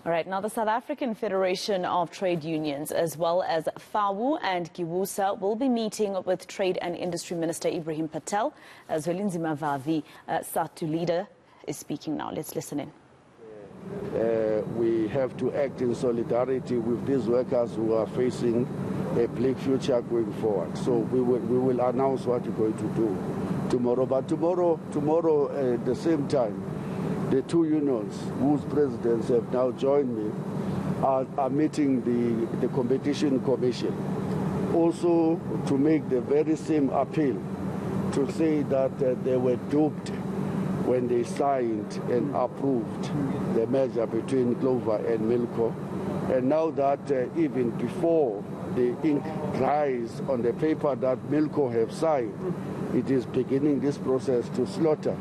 All right, now the South African Federation of Trade Unions, as well as Fawu and Giwusa, will be meeting with Trade and Industry Minister Ebrahim Patel. Zwelinzima Vavi, Saftu leader, is speaking now. Let's listen in. We have to act in solidarity with these workers who are facing a bleak future going forward. So we will announce what we're going to do tomorrow. But tomorrow at the same time, the two unions whose presidents have now joined me are meeting the Competition Commission, also to make the very same appeal, to say that they were duped when they signed and approved the merger between Clover and Milco. And now that even before the ink dries on the paper that Milco have signed, it is beginning this process to slaughter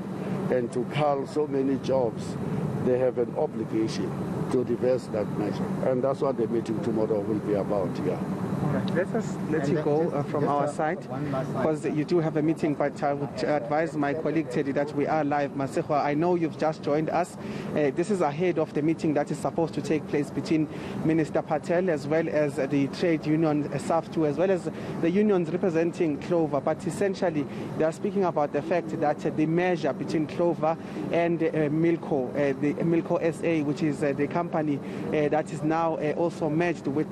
and to cull so many jobs. They have an obligation to reverse that measure. And that's what the meeting tomorrow will be about here. All right. Let you go from our side, because you do have a meeting, but I would advise my colleague Teddy that we are live. Masehwa, I know you've just joined us. This is ahead of the meeting that is supposed to take place between Minister Patel as well as the trade union Saftu, as well as the unions representing Clover. But essentially, they are speaking about the fact that the merger between Clover and Milco, the Milco SA, which is the company that is now also merged with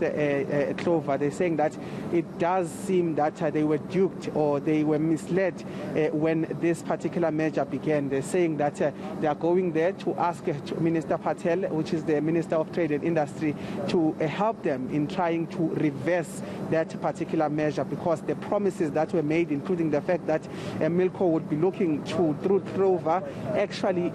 Clover, they're saying that it does seem that they were duped or they were misled when this particular merger began. They're saying that they are going there to ask Minister Patel, which is the Minister of Trade and Industry, to help them in trying to reverse that particular measure, because the promises that were made, including the fact that Milco would be looking to, through Clover, actually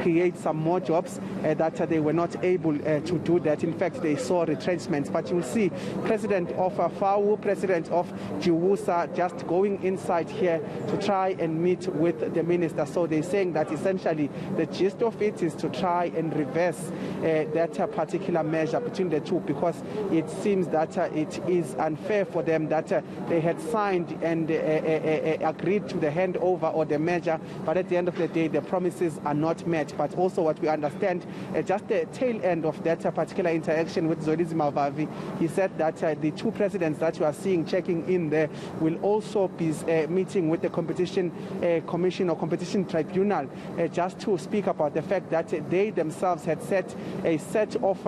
create some more jobs, that they were not able to do that. In fact, they saw retrenchments. But you'll see President of Fawu, President of Giwusa, just going inside here to try and meet with the minister. So they're saying that essentially the gist of it is to try and reverse that particular measure between the two, because it seems that it is unfair for them that they had signed and agreed to the handover or the measure, but at the end of the day the promises are not met. But also what we understand, just the tail end of that particular interaction with Zwelinzima Vavi, he said that the two presidents that you are seeing checking in there will also be meeting with the Competition Commission or Competition Tribunal, just to speak about the fact that they themselves had set a set of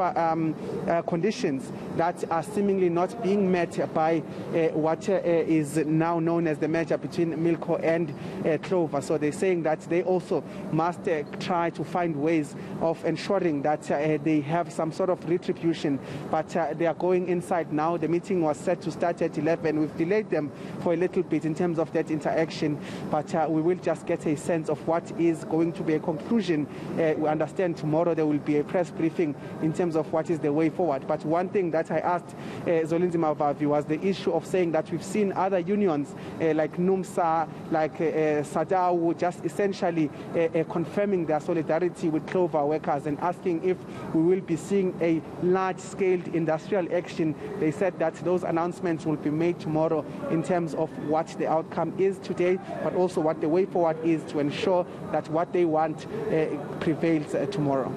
conditions that are seemingly not being met by what is now known as the merger between Milco and Clover. So they're saying that they also must try to find ways of ensuring that they have some sort of retribution. But they are going inside now. The meeting was set to start at 11. We've delayed them for a little bit in terms of that interaction, but we will just get a sense of what is going to be a conclusion. We understand tomorrow there will be a press briefing in terms of what is the way forward. But one thing that I asked Zwelinzima Vavi was the issue of saying that we've seen other unions like NUMSA, like SADAW, just essentially confirming their solidarity with Clover workers and asking if we will be seeing a large-scale industrial action. They said that those announcements will be made tomorrow in terms of what the outcome is today, but also what the way forward is to ensure that what they want prevails tomorrow.